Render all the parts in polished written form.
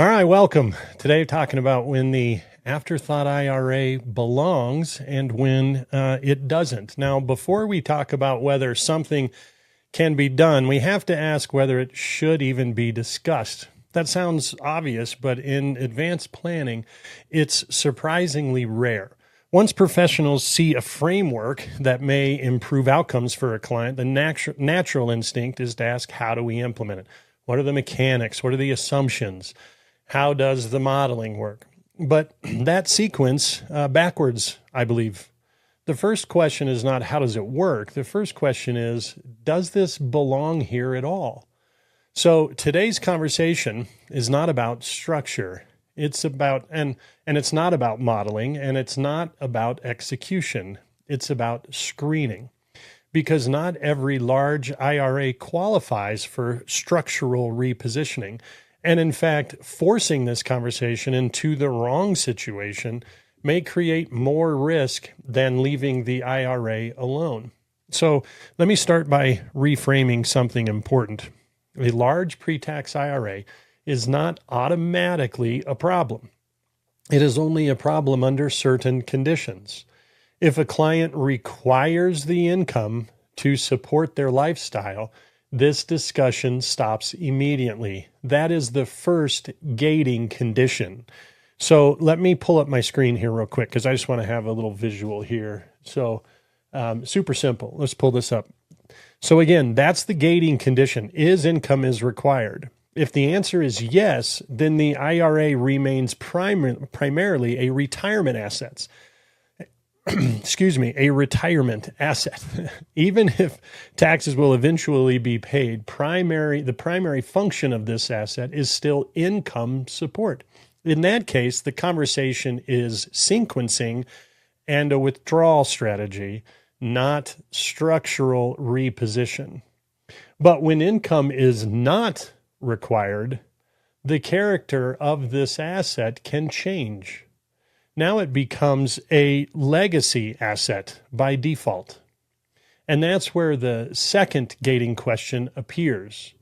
All right, welcome. Today, talking about when the Afterthought IRA belongs and when it doesn't. Now, before we talk about whether something can be done, we have to ask whether it should even be discussed. That sounds obvious, but in advanced planning, it's surprisingly rare. Once professionals see a framework that may improve outcomes for a client, the natural instinct is to ask, how do we implement it? What are the mechanics? What are the assumptions? How does the modeling work? But that sequence backwards, I believe. The first question is not how does it work? The first question is, does this belong here at all? So today's conversation is not about structure. It's about, and it's not about modeling, and it's not about execution. It's about screening. Because not every large IRA qualifies for structural repositioning. And in fact, forcing this conversation into the wrong situation may create more risk than leaving the IRA alone. So let me start by reframing something important. A large pre-tax IRA is not automatically a problem. It is only a problem under certain conditions. If a client requires the income to support their lifestyle, this discussion stops immediately. That is the first gating condition. So let me pull up my screen here real quick because I just want to have a little visual here. So super simple. Let's pull this up. So again, that's the gating condition. Income is required? If the answer is yes, then the IRA remains primarily a retirement asset. A retirement asset. Even if taxes will eventually be paid, the primary function of this asset is still income support. In that case, the conversation is sequencing and a withdrawal strategy, not structural reposition. But when income is not required, the character of this asset can change. Now it becomes a legacy asset by default. And that's where the second gating question appears.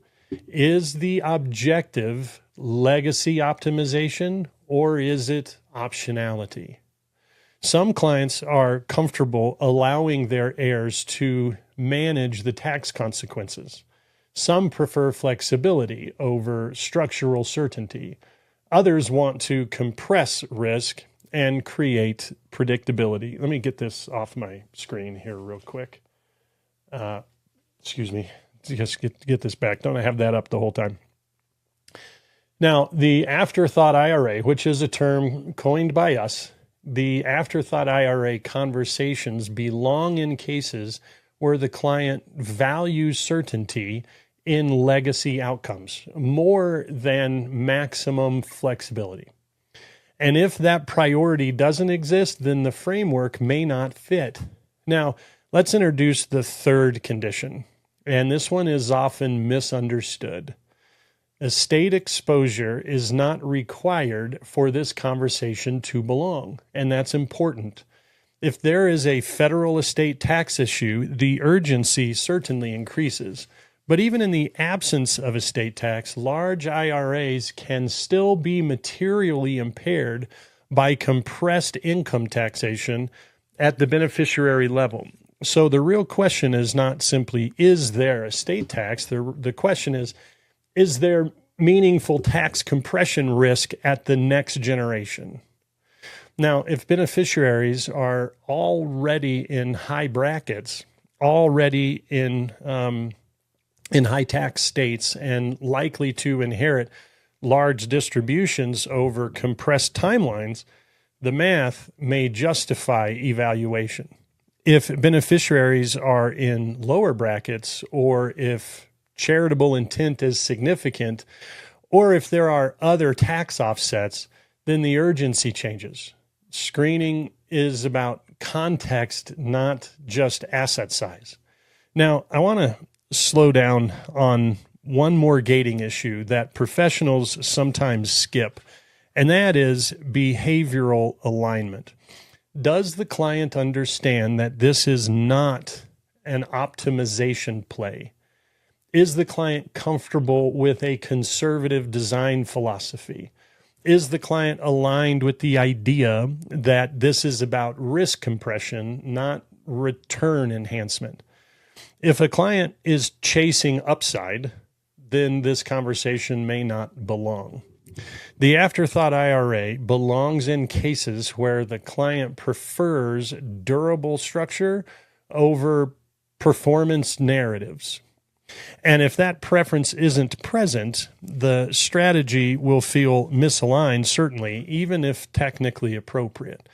Is the objective legacy optimization, or is it optionality? Some clients are comfortable allowing their heirs to manage the tax consequences. Some prefer flexibility over structural certainty. Others want to compress risk and create predictability. Let me get this off my screen here real quick. Excuse me. Just get this back. Don't I have that up the whole time? Now, the Afterthought IRA, which is a term coined by us, the Afterthought IRA conversations belong in cases where the client values certainty in legacy outcomes more than maximum flexibility. And if that priority doesn't exist, then the framework may not fit. Now, let's introduce the third condition, and this one is often misunderstood. Estate exposure is not required for this conversation to belong, and that's important. If there is a federal estate tax issue, the urgency certainly increases. But even in the absence of estate tax, large IRAs can still be materially impaired by compressed income taxation at the beneficiary level. So the real question is not simply, is there estate tax? The question is there meaningful tax compression risk at the next generation? Now, if beneficiaries are already in high brackets, already in high tax states and likely to inherit large distributions over compressed timelines, the math may justify evaluation. If beneficiaries are in lower brackets, or if charitable intent is significant, or if there are other tax offsets, then the urgency changes. Screening is about context, not just asset size. Now, I want to slow down on one more gating issue that professionals sometimes skip, and that is behavioral alignment. Does the client understand that this is not an optimization play? Is the client comfortable with a conservative design philosophy? Is the client aligned with the idea that this is about risk compression, not return enhancement? If a client is chasing upside, then this conversation may not belong. The Afterthought IRA belongs in cases where the client prefers durable structure over performance narratives. And if that preference isn't present, the strategy will feel misaligned, certainly, even if technically appropriate.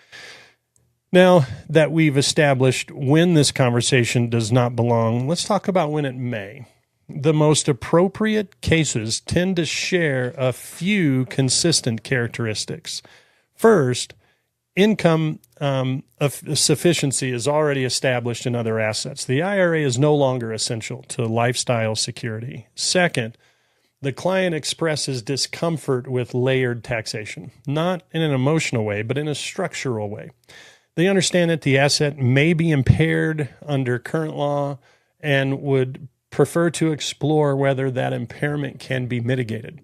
Now that we've established when this conversation does not belong, let's talk about when it may. The most appropriate cases tend to share a few consistent characteristics. First, income of sufficiency is already established in other assets. The IRA is no longer essential to lifestyle security. Second, the client expresses discomfort with layered taxation, not in an emotional way, but in a structural way. They understand that the asset may be impaired under current law and would prefer to explore whether that impairment can be mitigated.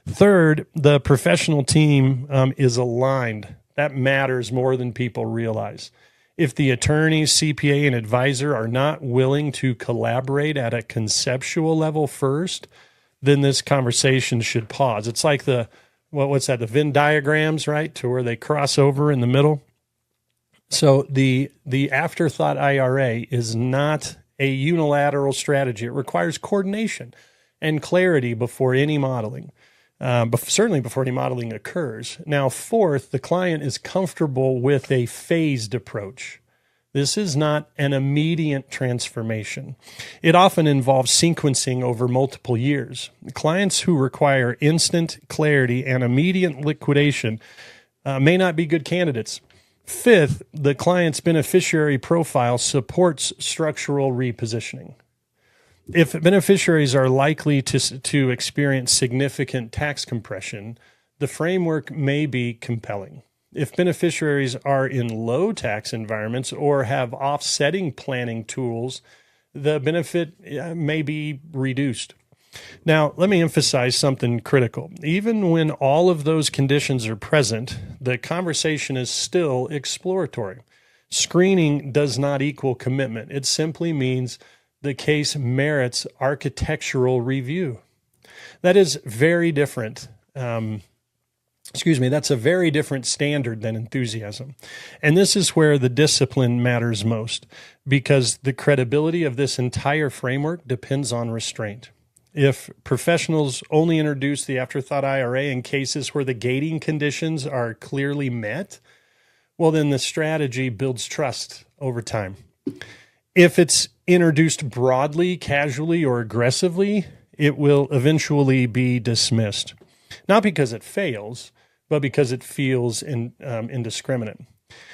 Third, the professional team is aligned. That matters more than people realize. If the attorney, CPA, and advisor are not willing to collaborate at a conceptual level first, then this conversation should pause. It's like the Venn diagrams, right? To where they cross over in the middle. So the Afterthought IRA is not a unilateral strategy. It requires coordination and clarity before any modeling. Certainly before any modeling occurs. Now, fourth, the client is comfortable with a phased approach. This is not an immediate transformation. It often involves sequencing over multiple years. Clients who require instant clarity and immediate liquidation may not be good candidates. Fifth, the client's beneficiary profile supports structural repositioning. If beneficiaries are likely to experience significant tax compression, the framework may be compelling. If beneficiaries are in low tax environments or have offsetting planning tools, the benefit may be reduced. Now, let me emphasize something critical. Even when all of those conditions are present, the conversation is still exploratory. Screening does not equal commitment. It simply means the case merits architectural review. That is very different. That's a very different standard than enthusiasm. And this is where the discipline matters most, because the credibility of this entire framework depends on restraint. If professionals only introduce the Afterthought IRA in cases where the gating conditions are clearly met, well, then the strategy builds trust over time. If it's introduced broadly, casually, or aggressively, it will eventually be dismissed. Not because it fails, but because it feels indiscriminate.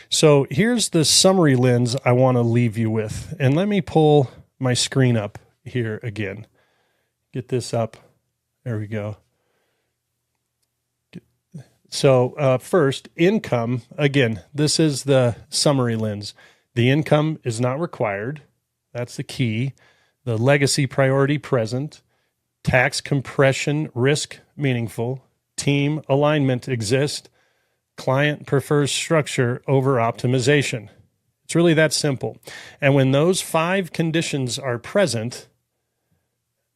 So here's the summary lens I want to leave you with. And let me pull my screen up here again. Get this up. There we go. So first, income. Again, this is the summary lens. The income is not required. That's the key. The legacy priority present. Tax compression risk meaningful. Team alignment exist. Client prefers structure over optimization. It's really that simple. And when those 5 conditions are present,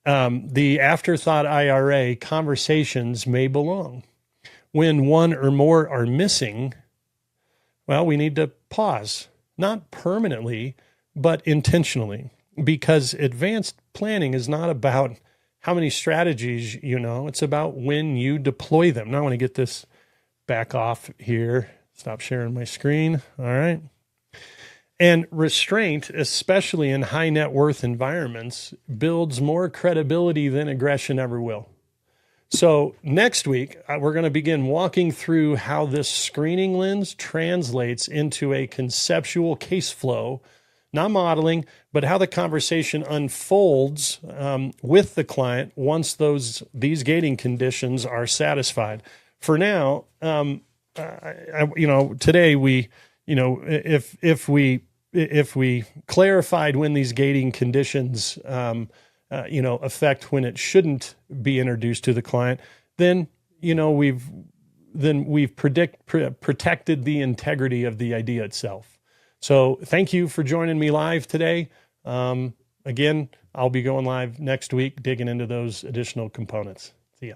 the Afterthought IRA conversations may belong. When one or more are missing, well, we need to pause, not permanently, but intentionally, because advanced planning is not about how many strategies you know, it's about when you deploy them. Now I want to get this back off here. Stop sharing my screen. All right. And restraint, especially in high net worth environments, builds more credibility than aggression ever will. So next week, we're going to begin walking through how this screening lens translates into a conceptual case flow, not modeling, but how the conversation unfolds with the client once these gating conditions are satisfied. For now, today if we clarified when these gating conditions, affect when it shouldn't be introduced to the client, then, we've then we've protected the integrity of the idea itself. So thank you for joining me live today. Again, I'll be going live next week, digging into those additional components. See ya.